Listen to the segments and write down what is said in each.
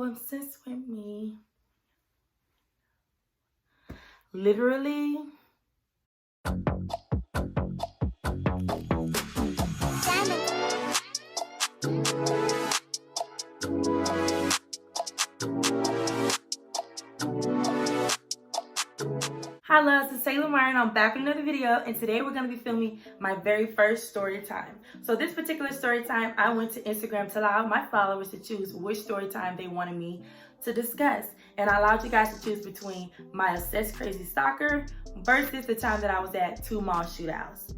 obsessed with me. Literally. Hi loves, it's Tayloramarii and I'm back with another video, and today we're going to be filming my very first story time. So this particular story time, I went to Instagram to allow my followers to choose which story time they wanted me to discuss. And I allowed you guys to choose between my obsessed crazy stalker versus the time that I was at 2 mall shootouts.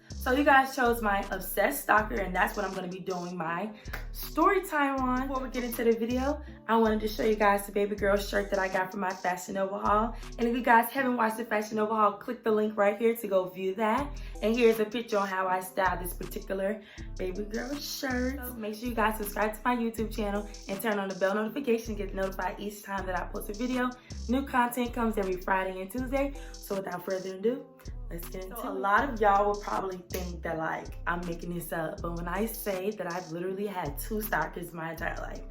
So you guys chose my obsessed stalker, and that's what I'm going to be doing my story time on. Before we get into the video, I wanted to show you guys the baby girl shirt that I got from my Fashion Nova haul. And if you guys haven't watched the Fashion Nova haul, click the link right here to go view that. And here's a picture on how I styled this particular baby girl shirt. So make sure you guys subscribe to my YouTube channel and turn on the bell notification to get notified each time that I post a video. New content comes every Friday and Tuesday. So without further ado, let's get into it. A lot of y'all will probably think that like I'm making this up, but when I say that I've literally had 2 stalkers my entire life,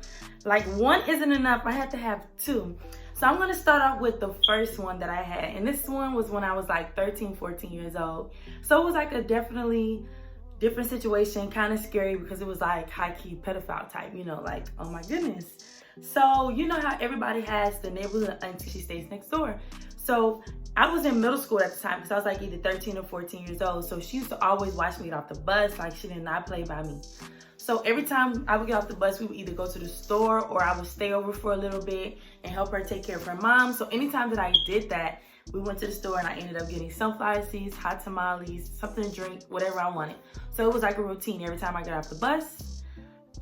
like one isn't enough, I had to have 2. So I'm gonna start off with the first one that I had, and this one was when I was like 13, 14 years old. So it was like a definitely different situation, kind of scary because it was like high-key pedophile type, you know, like, oh my goodness. So you know how everybody has the neighborhood auntie, she stays next door. So I was in middle school at the time because I was like either 13 or 14 years old. So she used to always watch me get off the bus. Like, she did not play by me. So every time I would get off the bus, we would either go to the store or I would stay over for a little bit and help her take care of her mom. So anytime that I did that, we went to the store and I ended up getting sunflower seeds, hot tamales, something to drink, whatever I wanted. So it was like a routine. Every time I got off the bus,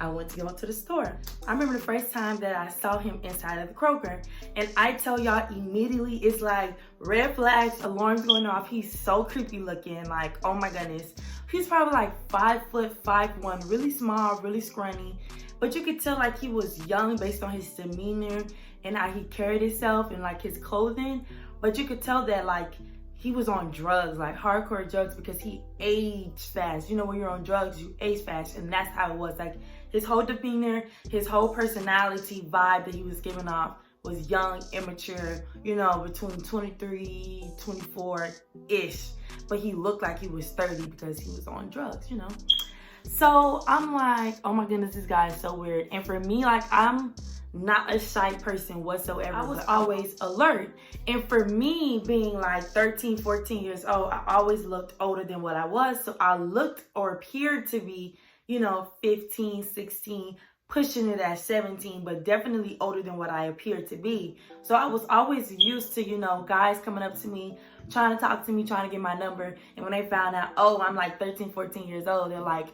I went to go to the store. I remember the first time that I saw him inside of the Kroger, and I tell y'all immediately, it's like red flags, alarms going off. He's so creepy looking, like, oh my goodness. He's probably like 5'5'1", really small, really scrawny, but you could tell like he was young based on his demeanor and how he carried himself and like his clothing. But you could tell that like he was on drugs, like hardcore drugs, because he aged fast. You know, when you're on drugs, you age fast, and that's how it was. Like, his whole demeanor, his whole personality vibe that he was giving off was young, immature, you know, between 23, 24-ish. But he looked like he was 30 because he was on drugs, you know. So I'm like, oh my goodness, this guy is so weird. And for me, like, I'm not a shy person whatsoever. I was always alert. And for me, being like 13, 14 years old, I always looked older than what I was. So I looked or appeared to be, you know, 15, 16, pushing it at 17, but definitely older than what I appeared to be. So I was always used to, you know, guys coming up to me, trying to talk to me, trying to get my number. And when they found out, oh, I'm like 13, 14 years old, they're like,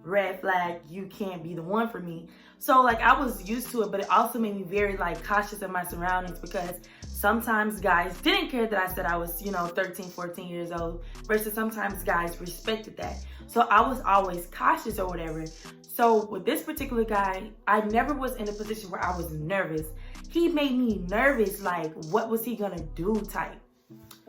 red flag, you can't be the one for me. So like I was used to it, but it also made me very like cautious of my surroundings, because sometimes guys didn't care that I said I was, you know, 13, 14 years old, versus sometimes guys respected that. So I was always cautious or whatever. So with this particular guy, I never was in a position where I was nervous. He made me nervous, like what was he gonna do type.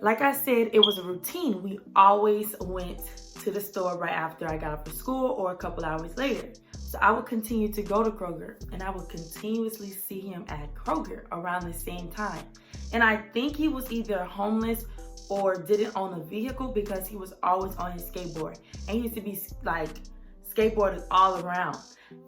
Like I said, it was a routine. We always went to the store right after I got off of school or a couple hours later. So I would continue to go to Kroger, and I would continuously see him at Kroger around the same time. And I think he was either homeless or didn't own a vehicle, because he was always on his skateboard. And he used to be like skateboarding all around.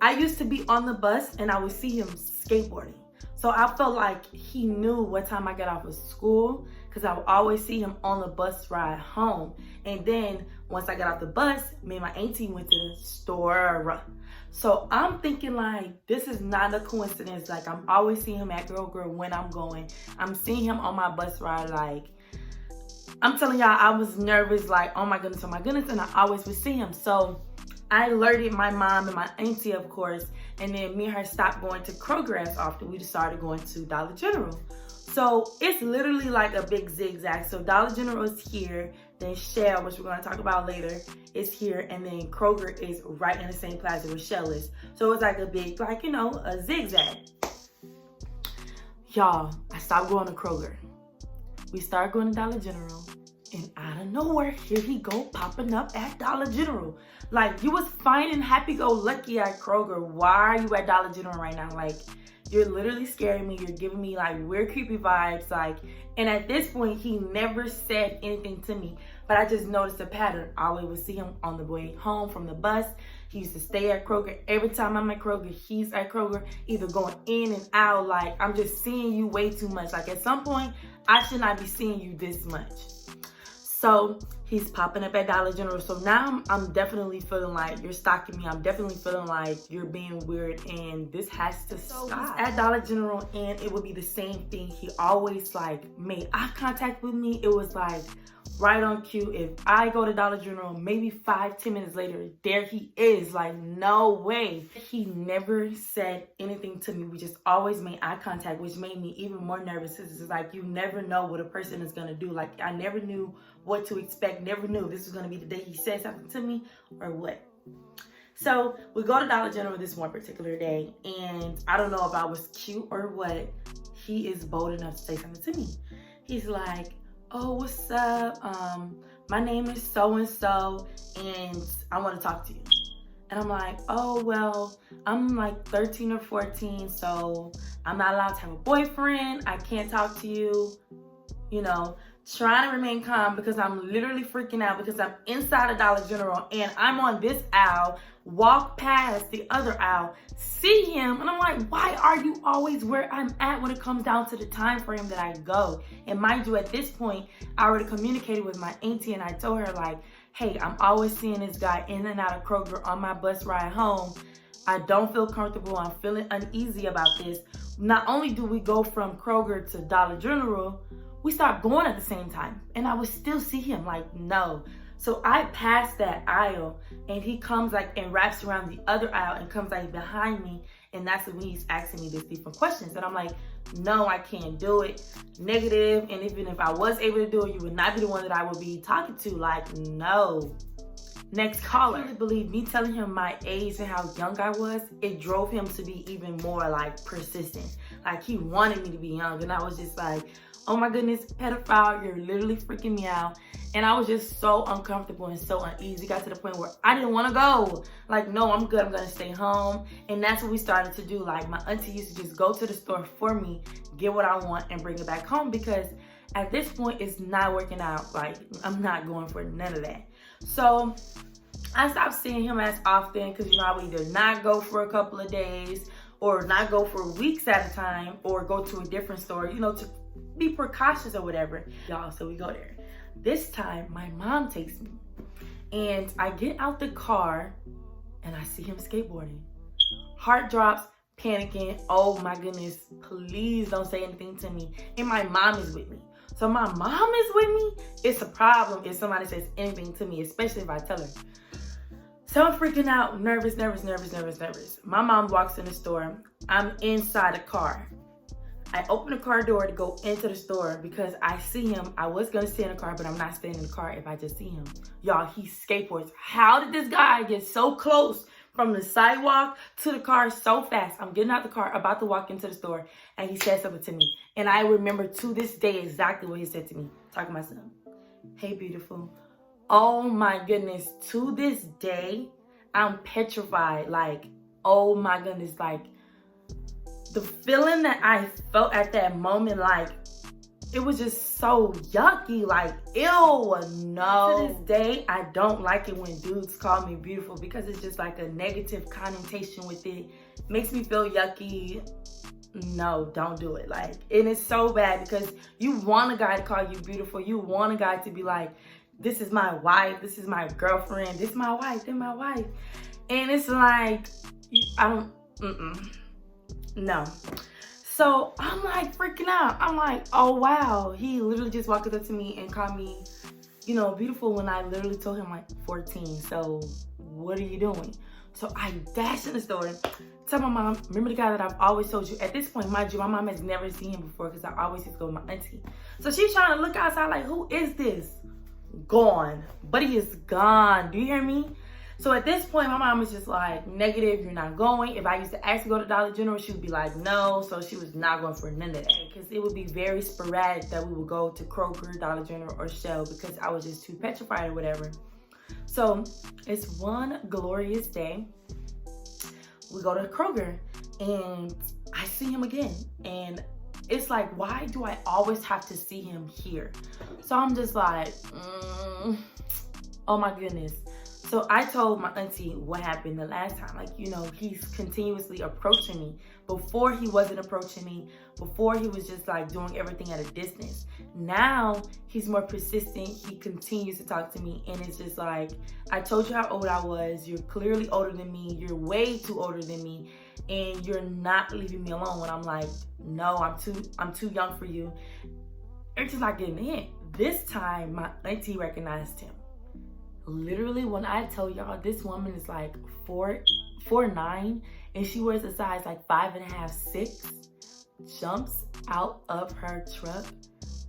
I used to be on the bus and I would see him skateboarding. So I felt like he knew what time I got off of school, because I would always see him on the bus ride home. And then once I got off the bus, me and my auntie went to the store. So I'm thinking like, this is not a coincidence. Like, I'm always seeing him at Kroger when I'm going. I'm seeing him on my bus ride. Like, I'm telling y'all, I was nervous, like, oh my goodness, and I always would see him. So I alerted my mom and my auntie, of course, and then me and her stopped going to Kroger as often. We just started going to Dollar General. So it's literally like a big zigzag. So Dollar General is here, then Shell, which we're going to talk about later, is here, and then Kroger is right in the same plaza where Shell is. So it's like a big, like, you know, a zigzag. Y'all, I stopped going to Kroger. We started going to Dollar General, And out of nowhere, here he go popping up at Dollar General. Like, you was fine and happy-go-lucky at Kroger. Why are you at Dollar General right now? Like, you're literally scaring me. You're giving me like weird, creepy vibes. Like, and at this point, he never said anything to me. But I just noticed a pattern. I always would see him on the way home from the bus. He used to stay at Kroger. Every time I'm at Kroger, he's at Kroger, either going in and out. Like, I'm just seeing you way too much. Like, at some point, I should not be seeing you this much. So he's popping up at Dollar General. So now I'm definitely feeling like you're stalking me. I'm definitely feeling like you're being weird, and this has to stop. He's at Dollar General, and it would be the same thing. He always like made eye contact with me. It was like right on cue. If I go to Dollar General, maybe 5-10 minutes later, there he is. Like, no way. He never said anything to me. We just always made eye contact, which made me even more nervous. It's like, you never know what a person is gonna do. Like, I never knew what to expect. Never knew this was gonna be the day he said something to me or what. So we go to Dollar General this one particular day, and I don't know if I was cute or what. He is bold enough to say something to me. He's like, oh, what's up? My name is so-and-so, and I want to talk to you. And I'm like, oh, well, I'm like 13 or 14, so I'm not allowed to have a boyfriend. I can't talk to you, you know, trying to remain calm because I'm literally freaking out because I'm inside a Dollar General and I'm on this aisle, walk past the other aisle, see him, and I'm like, why are you always where I'm at when it comes down to the time frame that I go? And mind you, at this point, I already communicated with my auntie and I told her like, hey, I'm always seeing this guy in and out of Kroger on my bus ride home. I don't feel comfortable. I'm feeling uneasy about this. Not only do we go from Kroger to Dollar General, we start going at the same time, and I would still see him. Like, no. So I passed that aisle, and he comes like and wraps around the other aisle and comes like behind me, and that's when he's asking me these different questions. And I'm like, no, I can't do it. Negative. And even if I was able to do it, you would not be the one that I would be talking to. Like, no. Next caller. I really believe me telling him my age and how young I was, it drove him to be even more like persistent. Like, he wanted me to be young, and I was just like, oh my goodness, pedophile, you're literally freaking me out. And I was just so uncomfortable and so uneasy. It got to the point where I didn't want to go. Like, no, I'm good, I'm gonna stay home. And that's what we started to do. Like, my auntie used to just go to the store for me, get what I want, and bring it back home, because at this point, it's not working out. Like, I'm not going for none of that. So I stopped seeing him as often because, you know, I would either not go for a couple of days or not go for weeks at a time or go to a different store, you know, to be precautious or whatever. Y'all, so we go there. This time, my mom takes me, and I get out the car and I see him skateboarding. Heart drops, panicking. Oh my goodness, please don't say anything to me. And my mom is with me. So my mom is with me. It's a problem if somebody says anything to me, especially if I tell her. So I'm freaking out, nervous. My mom walks in the store. I'm inside the car. I open the car door to go into the store because I see him. I was gonna stay in the car, but I'm not staying in the car if I just see him. Y'all, he skateboards. How did this guy get so close from the sidewalk to the car so fast? I'm getting out the car, about to walk into the store, and he said something to me. And I remember to this day exactly what he said to me. Talking about something. Hey, beautiful. Oh my goodness. To this day, I'm petrified. Like, oh my goodness. Like, the feeling that I felt at that moment, like, it was just so yucky. Like, ew, no. To this day, I don't like it when dudes call me beautiful because it's just like a negative connotation with it. Makes me feel yucky. No, don't do it. Like, and it's so bad because you want a guy to call you beautiful. You want a guy to be like, this is my wife, this is my girlfriend, this is my wife, this is my wife. And it's like, I don't, no. So I'm like freaking out. I'm like, oh wow. He literally just walked up to me and called me, you know, beautiful when I literally told him like 14. So what are you doing? So I dash in the store, tell my mom, remember the guy that I've always told you? At this point, mind you, my mom has never seen him before because I always used to go with my auntie. So she's trying to look outside like, who is this? Gone. But he is gone. Do you hear me? So at this point, my mom was just like, negative, you're not going. If I used to ask to go to Dollar General, she would be like, no. So she was not going for none of that, because it would be very sporadic that we would go to Kroger, Dollar General, or Shell, because I was just too petrified or whatever. So it's one glorious day. We go to Kroger and I see him again. And it's like, why do I always have to see him here? So I'm just like, oh my goodness. So I told my auntie what happened the last time. Like, you know, he's continuously approaching me. Before, he wasn't approaching me. Before, he was just like doing everything at a distance. Now he's more persistent. He continues to talk to me, and it's just like, I told you how old I was. You're clearly older than me. You're way too older than me, and you're not leaving me alone. And I'm like, no, I'm too young for you. It's just like getting the hint. This time, my auntie recognized him. Literally, when I tell y'all, this woman is like 4'9", and she wears a size like 5.5, 6, jumps out of her truck,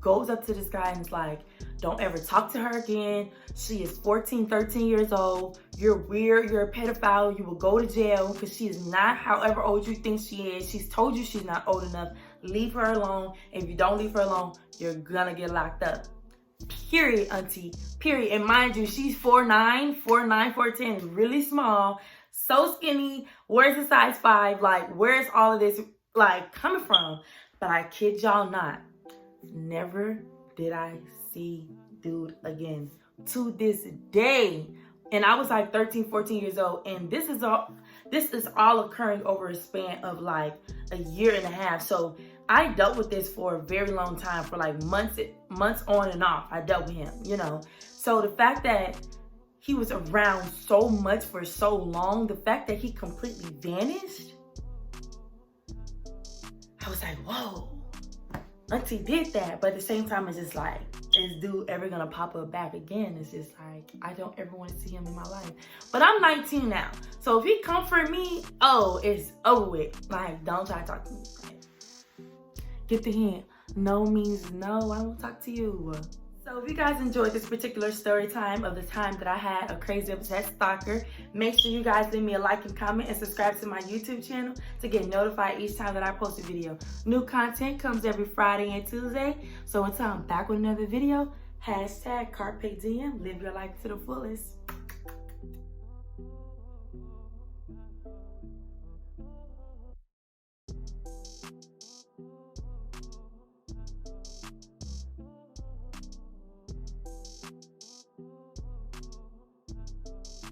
goes up to this guy and is like, don't ever talk to her again. She is 14, 13 years old. You're weird. You're a pedophile. You will go to jail, because she is not however old you think she is. She's told you she's not old enough. Leave her alone. If you don't leave her alone, you're gonna get locked up. Period, auntie. Period. And mind you, she's 4'9", 4'10", really small, so skinny. Where's the size 5? Like, where's all of this like coming from? But I kid y'all not, never did I see dude again to this day. And I was like 13, 14 years old, and this is all occurring over a span of like a year and a half. So I dealt with this for a very long time, for like months on and off. I dealt with him, you know. So the fact that he was around so much for so long, the fact that he completely vanished, I was like, whoa, auntie did that. But at the same time, it's just like, is dude ever gonna pop up back again? It's just like, I don't ever want to see him in my life. But I'm 19 now, so if he come for me, oh, it's over with. Like, don't try to talk to me. Get the hint. No means no. I won't talk to you. So if you guys enjoyed this particular story time of the time that I had a crazy obsessed stalker, make sure you guys leave me a like and comment and subscribe to my YouTube channel to get notified each time that I post a video. New content comes every Friday and Tuesday. So until I'm back with another video, hashtag Carpe Diem, live your life to the fullest.